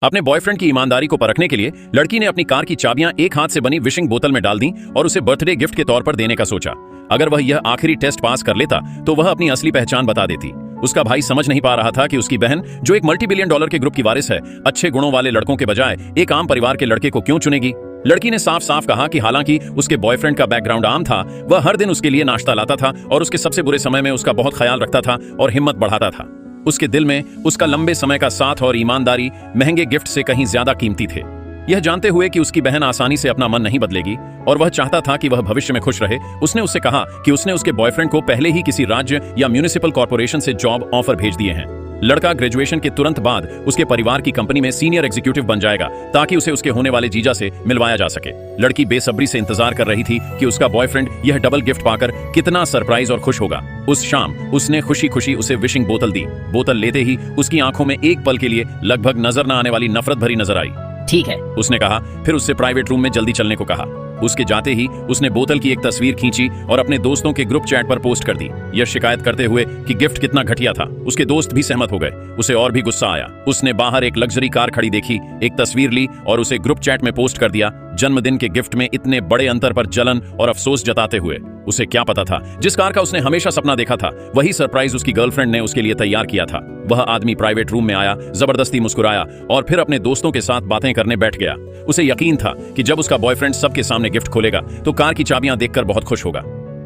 अपने बॉयफ्रेंड की ईमानदारी को परखने के लिए लड़की ने अपनी कार की चाबियां एक हाथ से बनी विशिंग बोतल में डाल दी और उसे बर्थडे गिफ्ट के तौर पर देने का सोचा। अगर वह यह आखिरी टेस्ट पास कर लेता तो वह अपनी असली पहचान बता देती। उसका भाई समझ नहीं पा रहा था कि उसकी बहन, जो एक मल्टी बिलियन डॉलर के ग्रुप की वारिस है, अच्छे गुणों वाले लड़कों के बजाय एक आम परिवार के लड़के को क्यों चुनेगी। लड़की ने साफ साफ कहा कि हालांकि उसके बॉयफ्रेंड का बैकग्राउंड आम था, वह हर दिन उसके लिए नाश्ता लाता था और उसके सबसे बुरे समय में उसका बहुत ख्याल रखता था और हिम्मत बढ़ाता था। उसके दिल में उसका लंबे समय का साथ और ईमानदारी महंगे गिफ्ट से कहीं ज्यादा कीमती थे। यह जानते हुए कि उसकी बहन आसानी से अपना मन नहीं बदलेगी और वह चाहता था कि वह भविष्य में खुश रहे, उसने उससे कहा कि उसने उसके बॉयफ्रेंड को पहले ही किसी राज्य या म्यूनिसिपल कॉर्पोरेशन से जॉब ऑफर भेज दिए हैं। लड़का ग्रेजुएशन के तुरंत बाद उसके परिवार की कंपनी में सीनियर एग्जीक्यूटिव बन जाएगा ताकि उसे उसके होने वाले जीजा से मिलवाया जा सके। लड़की बेसब्री से इंतजार कर रही थी कि उसका बॉयफ्रेंड यह डबल गिफ्ट पाकर कितना सरप्राइज और खुश होगा। उस शाम उसने खुशी खुशी उसे विशिंग बोतल दी। बोतल लेते ही उसकी आंखों में एक पल के लिए लगभग नजर न आने वाली नफरत भरी नजर आई। ठीक है, उसने कहा, फिर उससे प्राइवेट रूम में जल्दी चलने को कहा। उसके जाते ही उसने बोतल की एक तस्वीर खींची और अपने दोस्तों के ग्रुप चैट पर पोस्ट कर दी, यह शिकायत करते हुए कि गिफ्ट कितना घटिया था। उसके दोस्त भी सहमत हो गए। उसे और भी गुस्सा आया। उसने बाहर एक लग्जरी कार खड़ी देखी, एक तस्वीर ली और उसे ग्रुप चैट में पोस्ट कर दिया, जन्मदिन के गिफ्ट में इतने बड़े अंतर पर जलन और अफसोस जताते हुए। उसे क्या पता था, जिस कार का उसने हमेशा सपना देखा था, वही सरप्राइज उसकी गर्लफ्रेंड ने उसके लिए तैयार किया था। वह आदमी प्राइवेट रूम में आया, जबरदस्ती मुस्कुराया और फिर अपने दोस्तों के साथ बातें करने बैठ गया। उसे यकीन था कि जब उसका बॉयफ्रेंड सबके सामने गिफ्ट खोलेगा तो कार की चाबियां देखकर बहुत खुश होगा।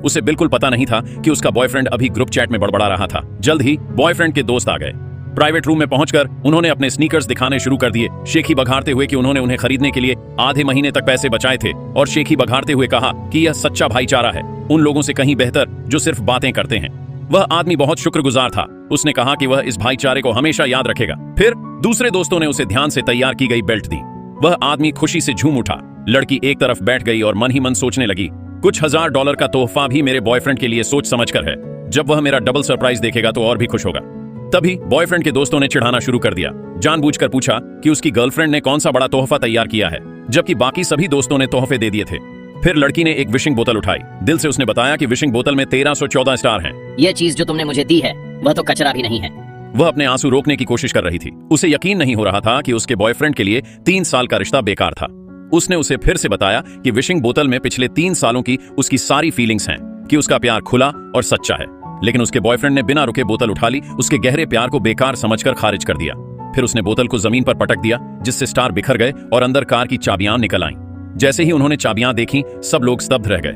उसे बिल्कुल पता नहीं था कि उसका बॉयफ्रेंड अभी ग्रुप चैट में बड़बड़ा रहा था। जल्द ही बॉयफ्रेंड के दोस्त आ गए। प्राइवेट रूम में पहुंचकर उन्होंने अपने स्नीकर्स दिखाने शुरू कर दिए, शेखी बघाड़ते हुए कि उन्होंने उन्हें खरीदने के लिए आधे महीने तक पैसे बचाए थे, और शेखी बघाड़ते हुए कहा कि यह सच्चा भाईचारा है, उन लोगों से कहीं बेहतर जो सिर्फ बातें करते हैं। वह आदमी बहुत शुक्रगुजार था। उसने कहा कि वह इस भाईचारे को हमेशा याद रखेगा। फिर दूसरे दोस्तों ने उसे ध्यान से तैयार की गई बेल्ट दी। वह आदमी खुशी से झूम उठा। लड़की एक तरफ बैठ गई और मन ही मन सोचने लगी, कुछ $1000 का तोहफा भी मेरे बॉयफ्रेंड के लिए सोच समझकर है। जब वह मेरा डबल सरप्राइज देखेगा तो और भी खुश होगा। तभी बॉयफ्रेंड के दोस्तों ने चिढ़ाना शुरू कर दिया। जानबूझकर पूछा कि उसकी गर्लफ्रेंड ने कौन सा बड़ा तोहफा तैयार किया है, जबकि बाकी सभी दोस्तों ने तोहफे दे दिए थे। फिर लड़की ने एक विशिंग बोतल उठाई। दिल से उसने बताया कि विशिंग बोतल में 1314 स्टार हैं। यह चीज जो तुमने मुझे दी है वह तो कचरा भी नहीं है। वह अपने आंसू रोकने की कोशिश कर रही थी। उसे यकीन नहीं हो रहा था कि उसके बॉयफ्रेंड के लिए 3 साल का रिश्ता बेकार था। उसने उसे फिर से बताया कि विशिंग बोतल में पिछले 3 सालों की उसकी सारी फीलिंग्स हैं, कि उसका प्यार खुला और सच्चा है। लेकिन उसके बॉयफ्रेंड ने बिना रुके बोतल उठा ली, उसके गहरे प्यार को बेकार समझकर खारिज कर दिया। फिर उसने बोतल को जमीन पर पटक दिया, जिससे स्टार बिखर गए और अंदर कार की चाबियां निकल आईं। जैसे ही उन्होंने चाबियां देखी, सब लोग स्तब्ध रह गए।